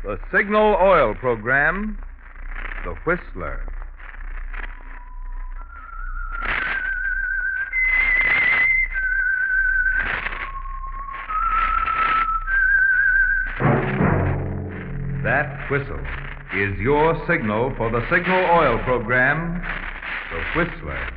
The Signal Oil Program, The Whistler. That whistle is your signal for the Signal Oil Program, The Whistler.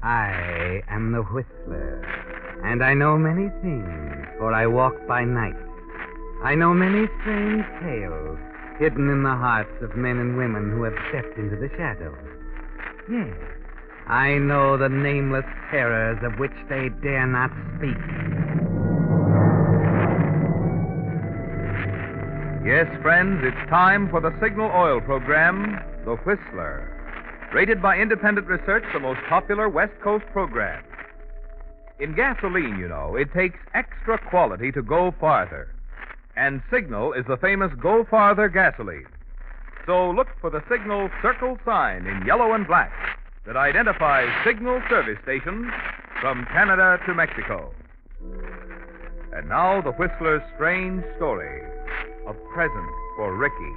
I am the Whistler, and I know many things, for I walk by night. I know many strange tales hidden in the hearts of men and women who have stepped into the shadows. Yes, I know the nameless terrors of which they dare not speak. Yes, friends, it's time for the Signal Oil Program, The Whistler. Rated by independent research, the most popular West Coast program. In gasoline, you know, it takes extra quality to go farther. And Signal is the famous Go Farther gasoline. So look for the Signal circle sign in yellow and black that identifies Signal service stations from Canada to Mexico. And now the Whistler's strange story, A Present for Ricky.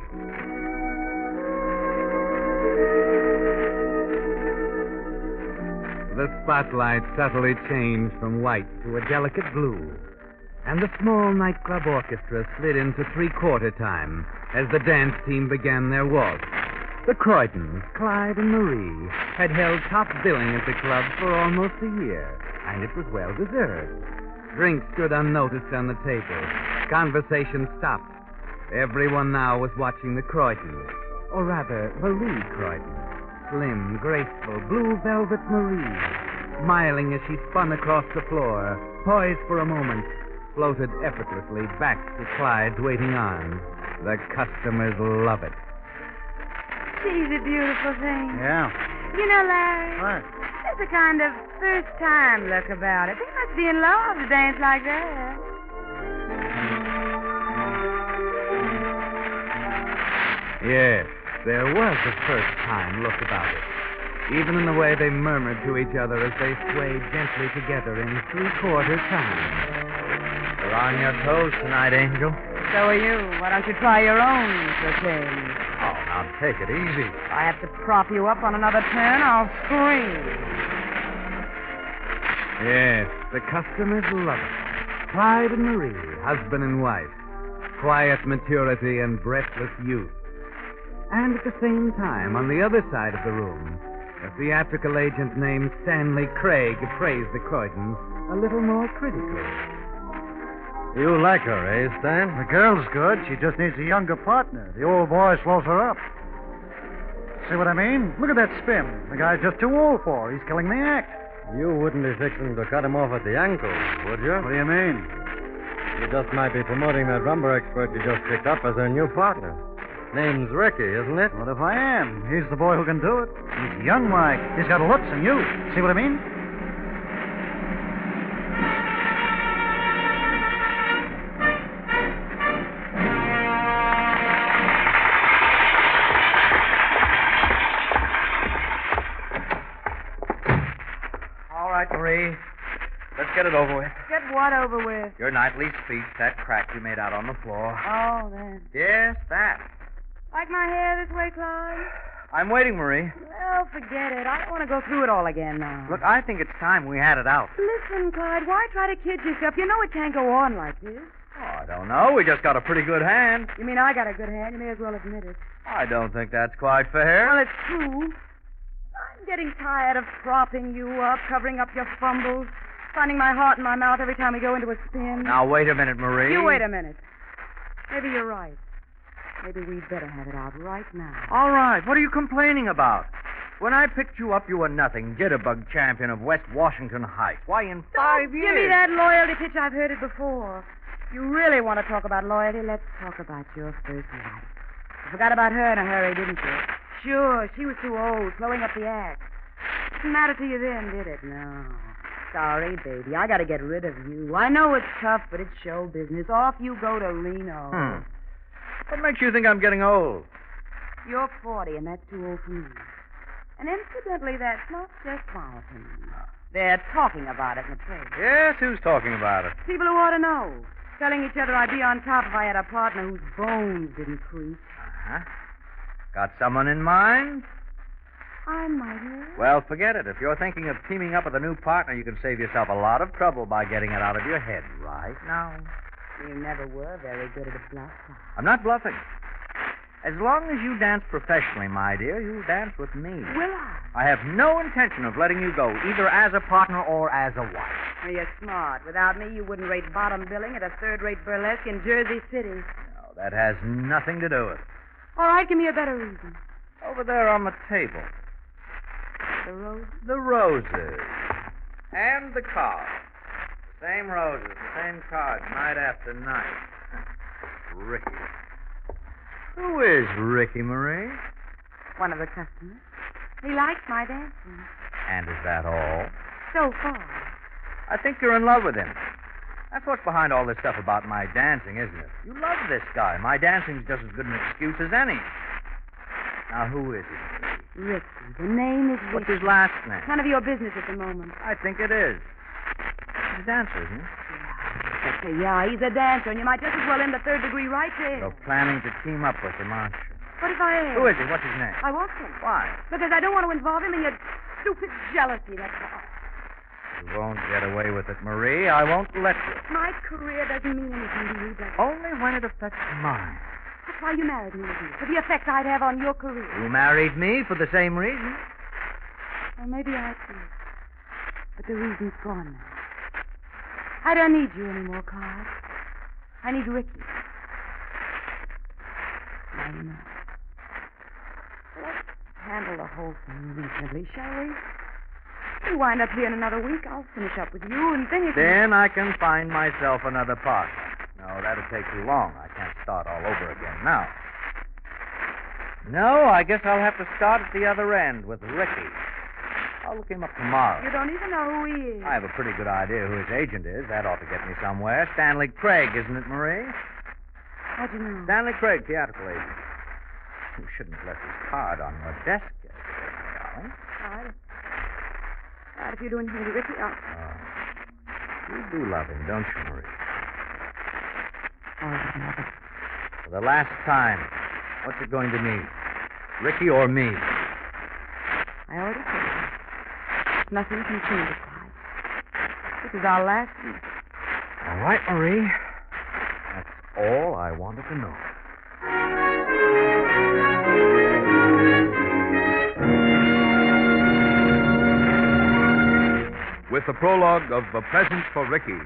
The spotlight subtly changed from white to a delicate blue, and the small nightclub orchestra slid into three-quarter time as the dance team began their waltz. The Croytons, Clive and Marie, had held top billing at the club for almost a year, and it was well deserved. Drinks stood unnoticed on the table. Conversation stopped. Everyone now was watching the Croytons, or rather, Marie Croyton. Slim, graceful, blue velvet Marie, smiling as she spun across the floor, poised for a moment, floated effortlessly back to Clyde's waiting arms. The customers love it. She's a beautiful thing. Yeah. You know, Larry, What? there's a kind of first-time look about it. They must be in love to dance like that. Yes, there was a first-time look about it. Even in the way they murmured to each other as they swayed gently together in three-quarter time. You're on your toes tonight, Angel. So are you. Why don't you try your own for a change? Oh, now take it easy. If I have to prop you up on another turn, I'll scream. Yes, the customers love it. Clyde and Marie, husband and wife. Quiet maturity and breathless youth. And at the same time, on the other side of the room, a theatrical agent named Stanley Craig appraised the Croytons a little more critically. You like her, eh, Stan? The girl's good. She just needs a younger partner. The old boy slows her up. See what I mean? Look at that spin. The guy's just too old for her. He's killing the act. You wouldn't be fixing to cut him off at the ankle, would you? What do you mean? You just might be promoting that rumber expert you just picked up as their new partner. Name's Ricky, isn't it? What if I am? He's the boy who can do it. He's young, Mike. He's got looks and youth. See what I mean? All right, Marie. Let's get it over with. Get what over with? Your nightly speech, that crack you made out on the floor. Oh, then. Yes, that. Like my hair this way, Clyde? I'm waiting, Marie. Well, forget it. I don't want to go through it all again now. Look, I think it's time we had it out. Listen, Clyde, why try to kid yourself? You know it can't go on like this. Oh, I don't know. We just got a pretty good hand. You mean I got a good hand? You may as well admit it. I don't think that's quite fair. Well, it's true. I'm getting tired of propping you up, covering up your fumbles, finding my heart in my mouth every time we go into a spin. Now, wait a minute, Marie. You wait a minute. Maybe you're right. Maybe we'd better have it out right now. All right. What are you complaining about? When I picked you up, you were nothing. Jitterbug champion of West Washington Heights. Why, in 5 years... Give me that loyalty pitch. I've heard it before. If you really want to talk about loyalty, let's talk about your first wife. You forgot about her in a hurry, didn't you? Sure, she was too old, slowing up the act. Didn't matter to you then, did it? No. sorry, baby. I got to get rid of you. I know it's tough, but it's show business. Off you go to Reno. What makes you think I'm getting old? You're 40, and that's too old for me. And incidentally, that's not just my opinion. They're talking about it in the trade. Yes, who's talking about it? People who ought to know. Telling each other I'd be on top if I had a partner whose bones didn't creak. Uh-huh. Got someone in mind? I might have. Well, forget it. If you're thinking of teaming up with a new partner, you can save yourself a lot of trouble by getting it out of your head right now. You never were very good at a bluff. I'm not bluffing. As long as you dance professionally, my dear, you'll dance with me. Will I? I have no intention of letting you go, either as a partner or as a wife. Well, you're smart. Without me, you wouldn't rate bottom billing at a third-rate burlesque in Jersey City. No, that has nothing to do with it. All right, give me a better reason. Over there on the table. The rose? The roses. And the cards. The same roses, the same cards, night after night. Ricky. Who is Ricky, Marie? One of the customers. He likes my dancing. And is that all? So far. I think you're in love with him. That's what's behind all this stuff about my dancing, isn't it? You love this guy. My dancing's just as good an excuse as any. Now, who is he? Ricky. The name is Ricky. What's his last name? None of your business at the moment. I think it is. He's a dancer, isn't he? Yeah, he's a dancer, and you might just as well end the third degree right there. You're planning to team up with him, aren't you? What if I am? Who is he? What's his name? I won't tell. Why? Because I don't want to involve him in your stupid jealousy, that's all. You won't get away with it, Marie. I won't let you. My career doesn't mean anything to you, does it? Only when it affects mine. That's why you married me, isn't it? For the effect I'd have on your career. You married me for the same reason. Well, maybe I did. But the reason's gone now. I don't need you anymore, Clyde. I need Ricky. Now you know. Let's handle the whole thing reasonably, shall we? You wind up here in another week, I'll finish up with you, and then you can... Then I can find myself another partner. No, that'll take too long. I can't start all over again now. No, I guess I'll have to start at the other end with Ricky. I'll look him up tomorrow. You don't even know who he is. I have a pretty good idea who his agent is. That ought to get me somewhere. Stanley Craig, isn't it, Marie? How'd you know? Stanley Craig, theatrical agent. You shouldn't have left his card on your desk yesterday, darling. Clyde, if you do anything to Ricky, I'll... You do love him, don't you, Marie? All right, Mother. For the last time, what's it going to mean? Ricky or me? I already told you. Nothing can change it, Clyde. This is our last week. All right, Marie. That's all I wanted to know. With the prologue of The Present for Ricky,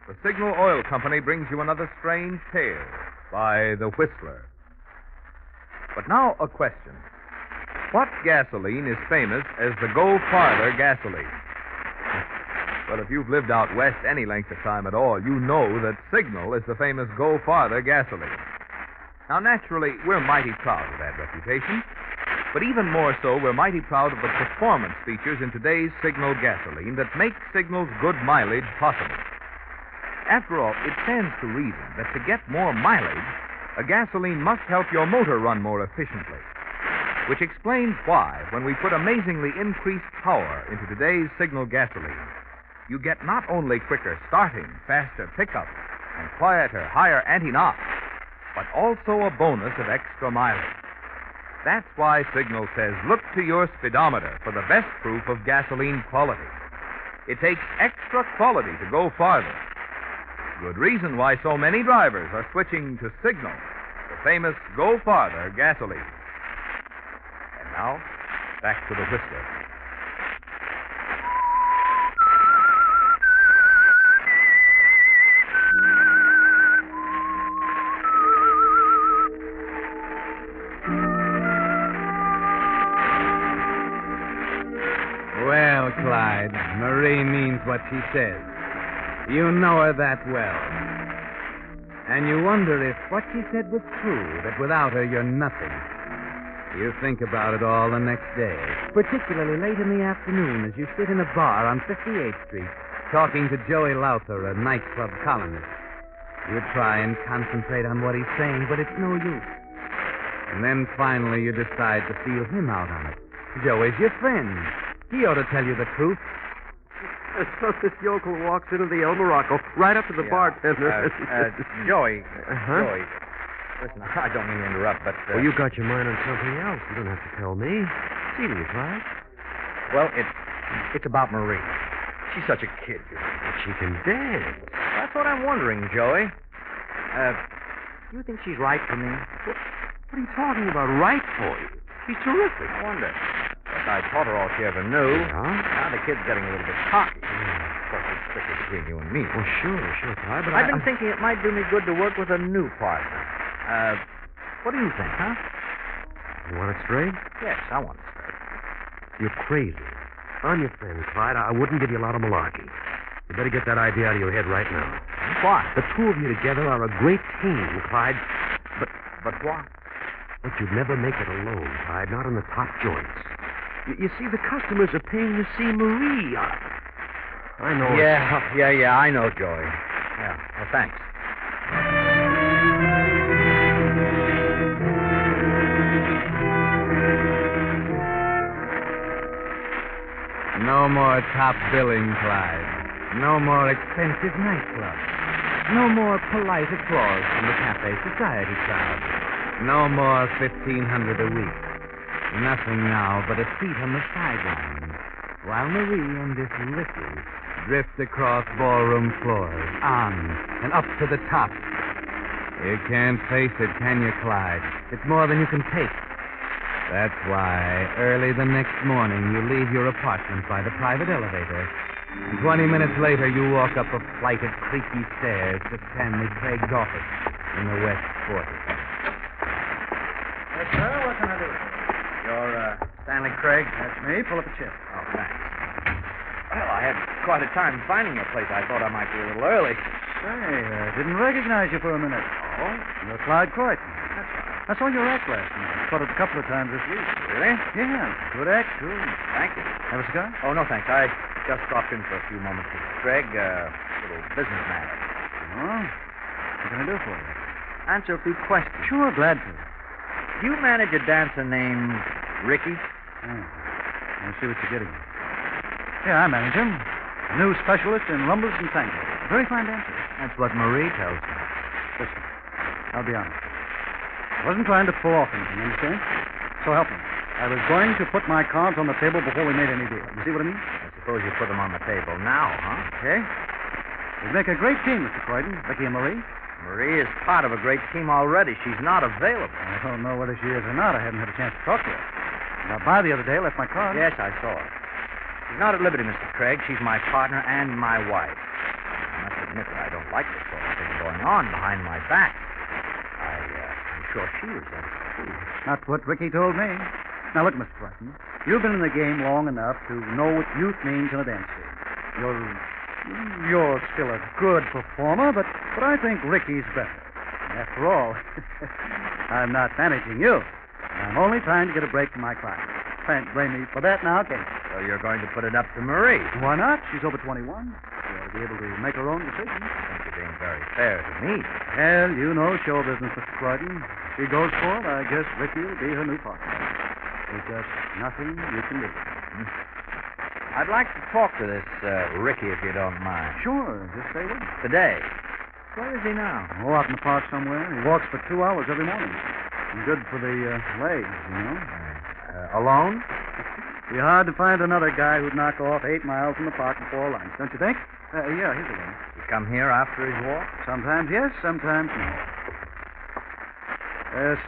the Signal Oil Company brings you another strange tale by The Whistler. But now a question. What gasoline is famous as the Go Farther gasoline? Well, if you've lived out west any length of time at all, you know that Signal is the famous Go Farther gasoline. Now, naturally, we're mighty proud of that reputation, but even more so, we're mighty proud of the performance features in today's Signal gasoline that make Signal's good mileage possible. After all, it stands to reason that to get more mileage, a gasoline must help your motor run more efficiently. Which explains why, when we put amazingly increased power into today's Signal gasoline, you get not only quicker starting, faster pickup, and quieter, higher anti-knock, but also a bonus of extra mileage. That's why Signal says look to your speedometer for the best proof of gasoline quality. It takes extra quality to go farther. Good reason why so many drivers are switching to Signal, the famous Go Farther gasoline. Now, back to the Whistler. Well, Clyde, Marie means what she says. You know her that well. And you wonder if what she said was true, that without her you're nothing. You think about it all the next day, particularly late in the afternoon as you sit in a bar on 58th Street, talking to Joey Lowther, a nightclub columnist. You try and concentrate on what he's saying, but it's no use. And then finally you decide to feel him out on it. Joey's your friend. He ought to tell you the truth. So this yokel walks into the El Morocco, right up to the bartender. Joey. Uh-huh. Joey. Listen, I don't mean to interrupt, but... Well, you got your mind on something else. You don't have to tell me. Serious, right? Well, it's about Marie. She's such a kid. But she can dance. That's what I'm wondering, Joey. You think she's right for me? What are you talking about? Right for you? She's terrific. I wonder. But I taught her all she ever knew. Yeah? Now the kid's getting a little bit cocky. Of course, it's strictly between you and me. Well, sure, Clyde, but I've been thinking it might do me good to work with a new partner. What do you think, huh? You want it straight? Yes, I want it straight. You're crazy. I'm your friend, Clyde. I wouldn't give you a lot of malarkey. You better get that idea out of your head right now. Why? The two of you together are a great team, Clyde. But why? But you'd never make it alone, Clyde, not in the top joints. You see, the customers are paying to see Marie. I know. Yeah, I know, Joey. Yeah, well, thanks. No more top billing, Clyde. No more expensive nightclubs. No more polite applause from the cafe society crowd. No more $1,500 a week. Nothing now but a seat on the sidelines, while Marie and this Ricky drift across ballroom floors, on and up to the top. You can't face it, can you, Clyde? It's more than you can take. That's why, early the next morning, you leave your apartment by the private elevator. And 20 minutes later, you walk up a flight of creaky stairs to Stanley Craig's office in the West 40th. Yes, sir. What can I do? You're, Stanley Craig? That's me. Pull up a chair. Oh, thanks. Well, I had quite a time finding your place. I thought I might be a little early. Say, didn't recognize you for a minute. Oh? You're Clyde Croyton. That's right. I saw your act last night. Caught it a couple of times this week. Really? Yeah, good act, too. Thank you. Have a cigar? Oh, no, thanks. I just stopped in for a few moments with Craig. Little business matter. Oh, what can I do for you? Answer a few questions. Sure, glad to. You manage a dancer named Ricky? Oh, I see what you're getting at. Yeah, I manage him. A new specialist in rumbas and tango. Very fine dancer. That's what Marie tells me. Listen, I'll be honest. I wasn't trying to pull off anything, understand? So help me. I was going to put my cards on the table before we made any deal. You see what I mean? I suppose you put them on the table now, huh? Okay. We'd make a great team, Mr. Croyton, Ricky and Marie. Marie is part of a great team already. She's not available. I don't know whether she is or not. I haven't had a chance to talk to her. Got by the other day, left my card. Yes, I saw her. She's not at liberty, Mr. Craig. She's my partner and my wife. I must admit that I don't like this sort of thing going on behind my back. I'm sure she resents it, too. Not what Ricky told me. Now, look, Mr. Croyton, you've been in the game long enough to know what youth means in a dance scene. You're still a good performer, but I think Ricky's better. After all, I'm not managing you. I'm only trying to get a break from my client. Can't blame me for that now, can you? So you're going to put it up to Marie? Why not? She's over 21. She ought to be able to make her own decisions. I think you're being very fair to me. Well, you know show business, Mr. Croyton. If she goes for it, I guess Ricky will be her new partner. There's just nothing you can do. I'd like to talk to this Ricky, if you don't mind. Sure, just say when. Today. Where is he now? Oh, out in the park somewhere. He walks for 2 hours every morning. Good for the legs, you know. Alone? Be hard to find another guy who'd knock off 8 miles from the park before lunch, don't you think? Yeah, he's alone. You come here after his walk? Sometimes yes, sometimes no.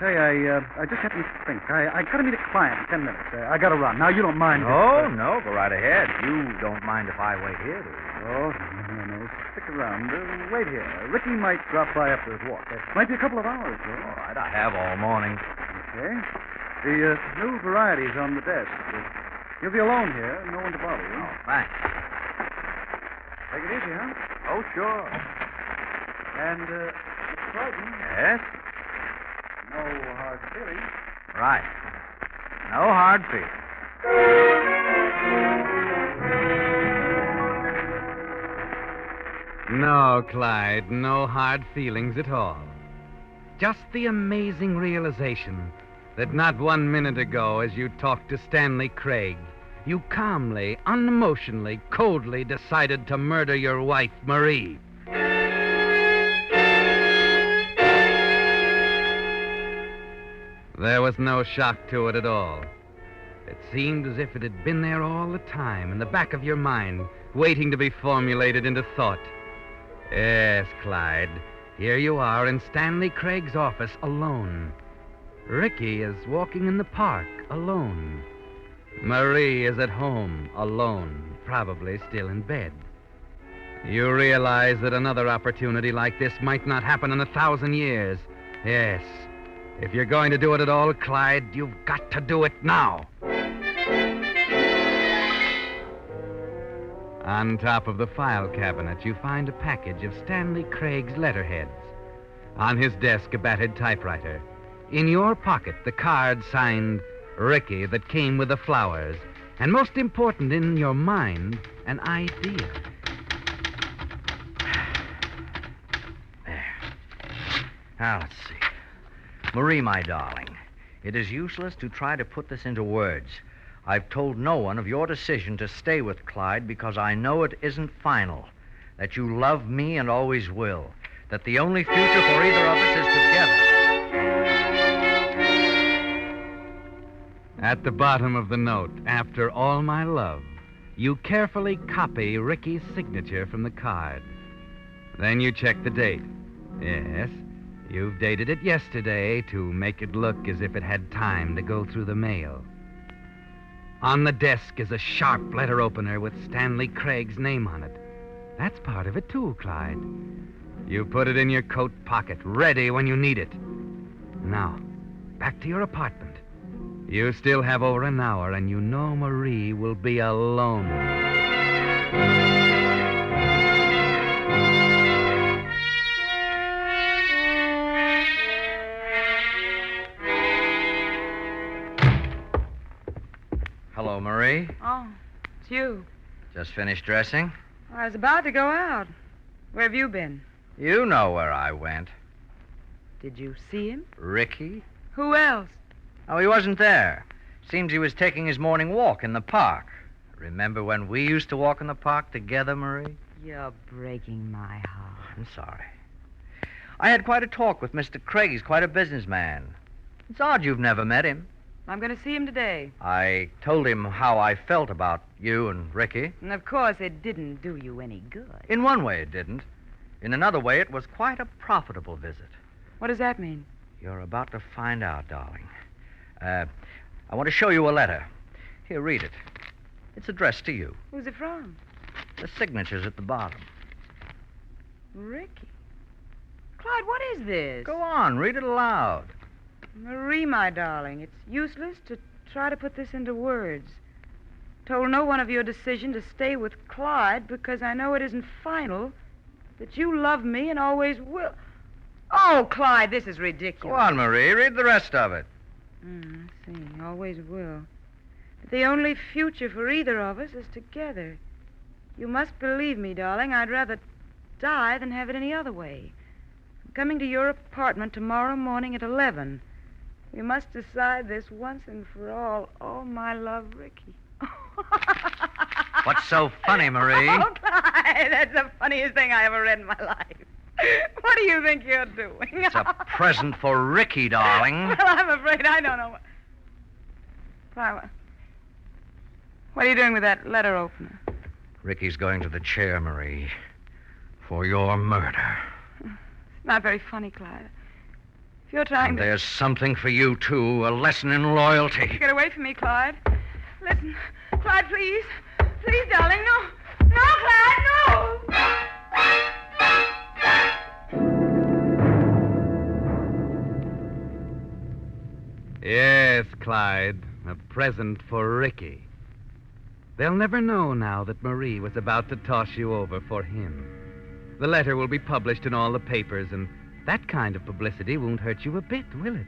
Say, I just happened to think. I got to meet a client in 10 minutes. I got to run. Now, you don't mind. No, go right ahead. You don't mind if I wait here, do you? Oh, no. Stick around. Wait here. Ricky might drop by after his walk. Might be a couple of hours, though. All right, I have all morning. Okay. The new varieties on the desk. You'll be alone here. No one to bother you. Oh, thanks. Take it easy, huh? Oh, sure. And, Mr. Croyton. Yes? No hard feelings. Right. No hard feelings. No, Clyde, no hard feelings at all. Just the amazing realization that not 1 minute ago, as you talked to Stanley Craig, you calmly, unemotionally, coldly decided to murder your wife, Marie. There was no shock to it at all. It seemed as if it had been there all the time, in the back of your mind, waiting to be formulated into thought. Yes, Clyde, here you are in Stanley Craig's office, alone. Ricky is walking in the park, alone. Marie is at home, alone, probably still in bed. You realize that another opportunity like this might not happen in 1,000 years. Yes. If you're going to do it at all, Clyde, you've got to do it now. On top of the file cabinet, you find a package of Stanley Craig's letterheads. On his desk, a battered typewriter. In your pocket, the card signed Ricky that came with the flowers. And most important, in your mind, an idea. There. Now, let's see. Marie, my darling, it is useless to try to put this into words. I've told no one of your decision to stay with Clyde because I know it isn't final. That you love me and always will. That the only future for either of us is together. At the bottom of the note, after all my love, you carefully copy Ricky's signature from the card. Then you check the date. Yes, you've dated it yesterday to make it look as if it had time to go through the mail. On the desk is a sharp letter opener with Stanley Craig's name on it. That's part of it, too, Clyde. You put it in your coat pocket, ready when you need it. Now, back to your apartment. You still have over an hour, and you know Marie will be alone. Hello, Marie. Oh, it's you. Just finished dressing? I was about to go out. Where have you been? You know where I went. Did you see him? Ricky? Who else? Oh, he wasn't there. Seems he was taking his morning walk in the park. Remember when we used to walk in the park together, Marie? You're breaking my heart. I'm sorry. I had quite a talk with Mr. Craig. He's quite a businessman. It's odd you've never met him. I'm going to see him today. I told him how I felt about you and Ricky. And of course, it didn't do you any good. In one way, it didn't. In another way, it was quite a profitable visit. What does that mean? You're about to find out, darling. I want to show you a letter. Here, read it. It's addressed to you. Who's it from? The signature's at the bottom. Ricky. Clyde, what is this? Go on, read it aloud. Marie, my darling, it's useless to try to put this into words. Told no one of your decision to stay with Clyde because I know it isn't final, that you love me and always will. Oh, Clyde, this is ridiculous. Go on, Marie, read the rest of it. I see, always will. But the only future for either of us is together. You must believe me, darling, I'd rather die than have it any other way. I'm coming to your apartment tomorrow morning at 11. We must decide this once and for all. Oh, my love, Ricky. What's so funny, Marie? Oh, Clyde, that's the funniest thing I ever read in my life. What do you think you're doing? It's a present for Ricky, darling. Well, I'm afraid I don't know. Clyde, what are you doing with that letter opener? Ricky's going to the chair, Marie, for your murder. It's not very funny, Clyde. If you're trying And to... there's something for you, too, a lesson in loyalty. Get away from me, Clyde. Listen, Clyde, please. Please, darling, no. No, Clyde, no! Yes, Clyde, a present for Ricky. They'll never know now that Marie was about to toss you over for him. The letter will be published in all the papers, and that kind of publicity won't hurt you a bit, will it?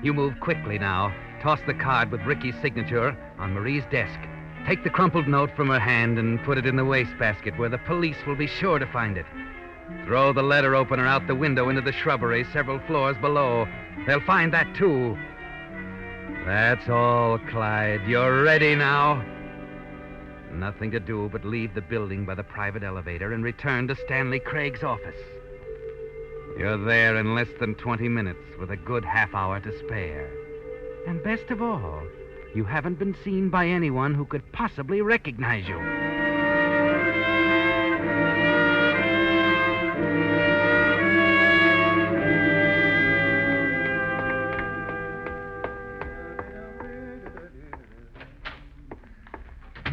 You move quickly now. Toss the card with Ricky's signature on Marie's desk. Take the crumpled note from her hand and put it in the wastebasket where the police will be sure to find it. Throw the letter opener out the window into the shrubbery several floors below. They'll find that, too. That's all, Clyde. You're ready now. Nothing to do but leave the building by the private elevator and return to Stanley Craig's office. You're there in less than 20 minutes with a good half hour to spare. And best of all, you haven't been seen by anyone who could possibly recognize you.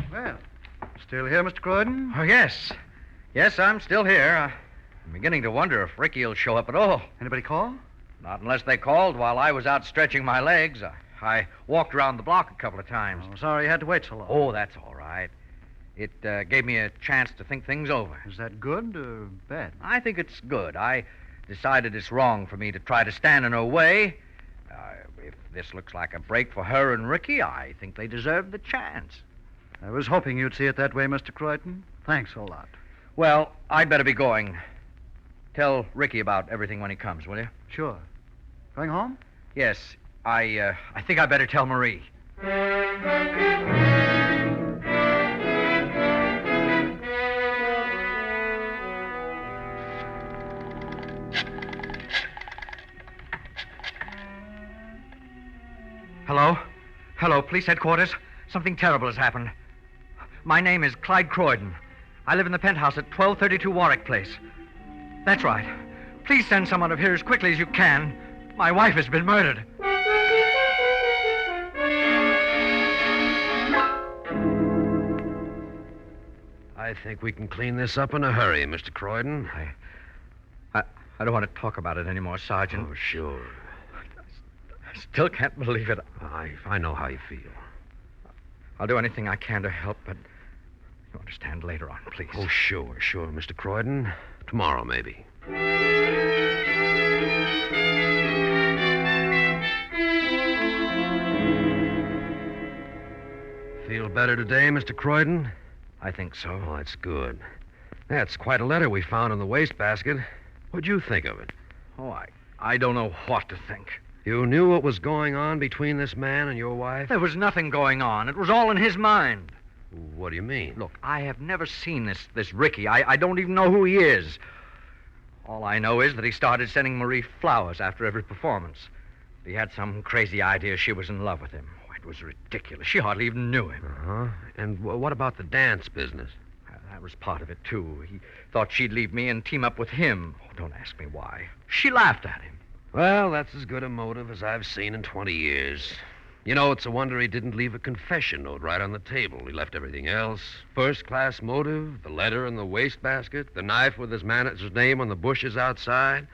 Well, still here, Mr. Croyton? Oh, yes. Yes, I'm still here. I'm beginning to wonder if Ricky will show up at all. Anybody call? Not unless they called while I was out stretching my legs. I walked around the block a couple of times. Oh, sorry you had to wait so long. Oh, that's all right. It gave me a chance to think things over. Is that good or bad? I think it's good. I decided it's wrong for me to try to stand in her way. If this looks like a break for her and Ricky, I think they deserve the chance. I was hoping you'd see it that way, Mr. Croyton. Thanks a lot. Well, I'd better be going. Tell Ricky about everything when he comes, will you? Sure. Going home? Yes. I think I'd better tell Marie. Hello? Hello, police headquarters. Something terrible has happened. My name is Clyde Croyton. I live in the penthouse at 1232 Warwick Place. That's right. Please send someone up here as quickly as you can. My wife has been murdered. I think we can clean this up in a hurry, Mr. Croyton. I don't want to talk about it anymore, Sergeant. Oh, sure. I still can't believe it. I know how you feel. I'll do anything I can to help, but you understand later on, please. Oh, sure, Mr. Croyton. Tomorrow, maybe. Feel better today, Mr. Croyton? I think so. Oh, that's good. That's quite a letter we found in the wastebasket. What'd you think of it? Oh, I don't know what to think. You knew what was going on between this man and your wife? There was nothing going on. It was all in his mind. What do you mean? Look, I have never seen this Ricky. I don't even know who he is. All I know is that he started sending Marie flowers after every performance. He had some crazy idea she was in love with him. Oh, it was ridiculous. She hardly even knew him. Uh-huh. And what about the dance business? That was part of it, too. He thought she'd leave me and team up with him. Oh, don't ask me why. She laughed at him. Well, that's as good a motive as I've seen in 20 years. You know, it's a wonder he didn't leave a confession note right on the table. He left everything else. First-class motive, the letter in the wastebasket, the knife with his manager's name on the bushes outside.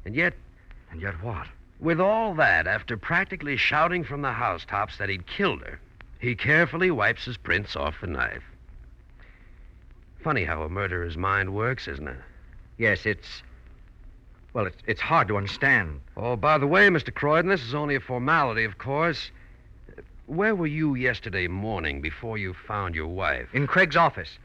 And yet what? With all that, after practically shouting from the housetops that he'd killed her, he carefully wipes his prints off the knife. Funny how a murderer's mind works, isn't it? Yes, it's hard to understand. Oh, by the way, Mr. Croyton, this is only a formality, of course. Where were you yesterday morning before you found your wife? In Craig's office.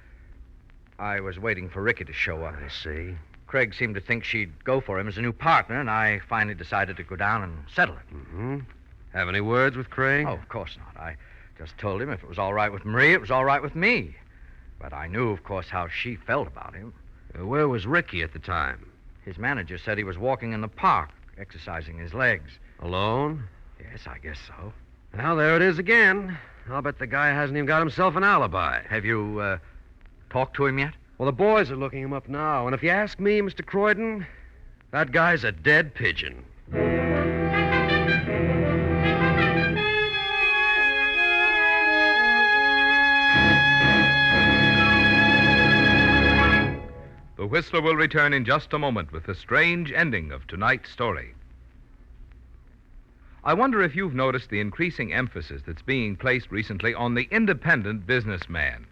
I was waiting for Ricky to show up. I see. Craig seemed to think she'd go for him as a new partner, and I finally decided to go down and settle it. Mm-hmm. Have any words with Craig? Oh, of course not. I just told him if it was all right with Marie, it was all right with me. But I knew, of course, how she felt about him. Where was Ricky at the time? His manager said he was walking in the park, exercising his legs. Alone? Yes, I guess so. Well, there it is again. I'll bet the guy hasn't even got himself an alibi. Have you, talked to him yet? Well, the boys are looking him up now, and if you ask me, Mr. Croyton, that guy's a dead pigeon. The Whistler will return in just a moment with the strange ending of tonight's story. I wonder if you've noticed the increasing emphasis that's being placed recently on the independent businessman.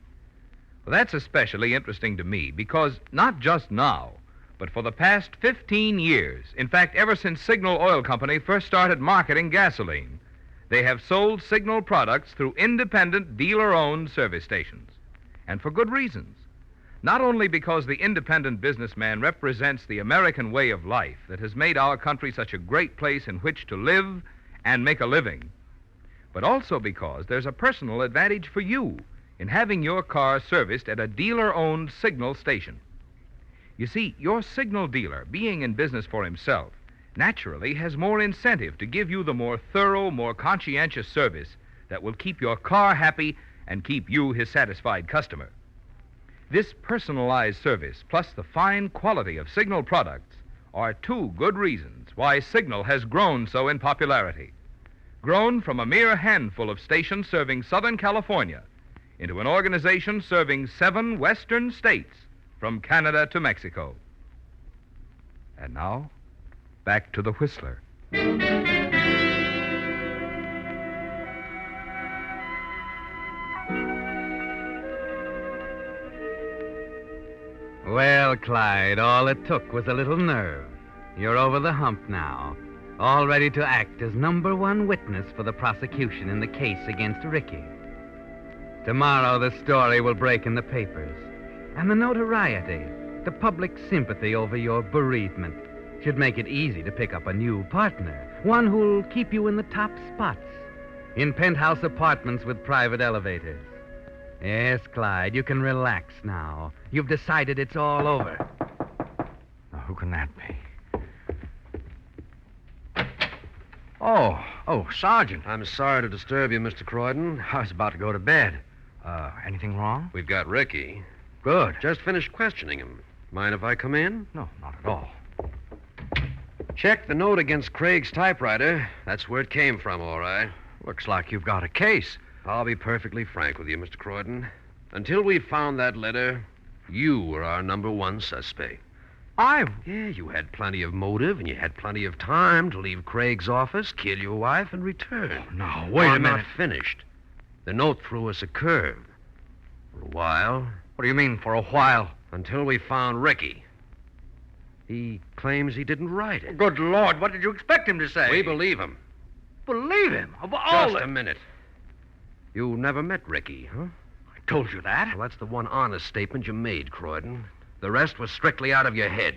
Well, that's especially interesting to me because not just now, but for the past 15 years, in fact, ever since Signal Oil Company first started marketing gasoline, They have sold Signal products through independent dealer-owned service stations. And for good reasons. Not only because the independent businessman represents the American way of life that has made our country such a great place in which to live and make a living, but also because there's a personal advantage for you in having your car serviced at a dealer-owned Signal station. You see, your Signal dealer, being in business for himself, naturally has more incentive to give you the more thorough, more conscientious service that will keep your car happy and keep you his satisfied customer. This personalized service, plus the fine quality of Signal products, are two good reasons why Signal has grown so in popularity. Grown from a mere handful of stations serving Southern California into an organization serving 7 western states from Canada to Mexico. And now, back to the Whistler. Well, Clyde, all it took was a little nerve. You're over the hump now, all ready to act as number one witness for the prosecution in the case against Ricky. Tomorrow, the story will break in the papers, and the notoriety, the public sympathy over your bereavement should make it easy to pick up a new partner, one who'll keep you in the top spots, in penthouse apartments with private elevators. Yes, Clyde, you can relax now. You've decided it's all over. Now, who can that be? Oh, Sergeant. I'm sorry to disturb you, Mr. Croyton. I was about to go to bed. Anything wrong? We've got Ricky. Good. Just finished questioning him. Mind if I come in? No, not at all. Check the note against Craig's typewriter. That's where it came from, all right. Looks like you've got a case. I'll be perfectly frank with you, Mr. Croyton. Until we found that letter, you were our number one suspect. Yeah, you had plenty of motive, and you had plenty of time to leave Craig's office, kill your wife, and return. Now, wait a I'm minute. not finished. The note threw us a curve. For a while. What do you mean, for a while? Until we found Ricky. He claims he didn't write it. Good Lord, what did you expect him to say? We believe him. Believe him? Of all Just a minute. You never met Ricky, huh? I told you that. Well, that's the one honest statement you made, Croyton. The rest was strictly out of your head.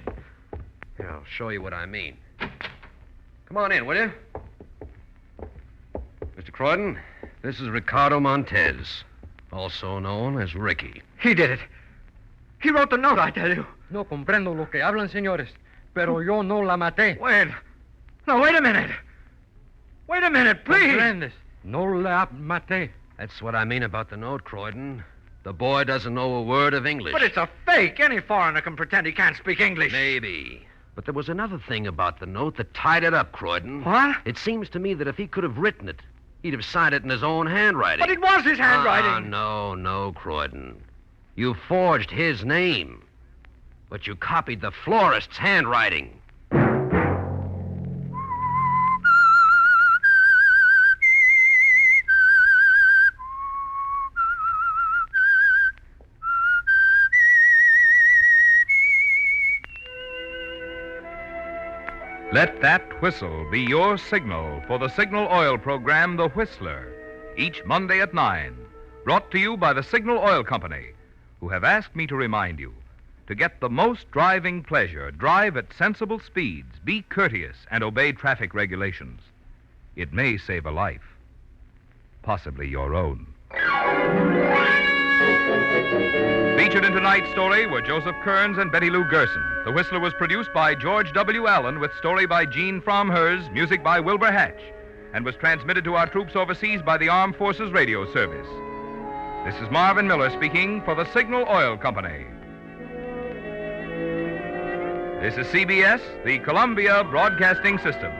Here, I'll show you what I mean. Come on in, will you? Mr. Croyton, this is Ricardo Montez, also known as Ricky. He did it. He wrote the note, I tell you. No comprendo lo que hablan, señores, pero yo no la maté. Wait. No, wait a minute. Wait a minute, please. Comprendes. No la maté. That's what I mean about the note, Croyton. The boy doesn't know a word of English. But it's a fake. Any foreigner can pretend he can't speak English. Maybe. But there was another thing about the note that tied it up, Croyton. What? It seems to me that if he could have written it, he'd have signed it in his own handwriting. But it was his handwriting. No, Croyton. You forged his name, but you copied the florist's handwriting. Let that whistle be your signal for the Signal Oil program, The Whistler, each Monday at 9, brought to you by the Signal Oil Company, who have asked me to remind you, to get the most driving pleasure, drive at sensible speeds, be courteous, and obey traffic regulations. It may save a life, possibly your own. Featured in tonight's story were Joseph Kearns and Betty Lou Gerson. The Whistler was produced by George W. Allen with story by Gene Fromhers, music by Wilbur Hatch, and was transmitted to our troops overseas by the Armed Forces Radio Service. This is Marvin Miller speaking for the Signal Oil Company. This is CBS, the Columbia Broadcasting System.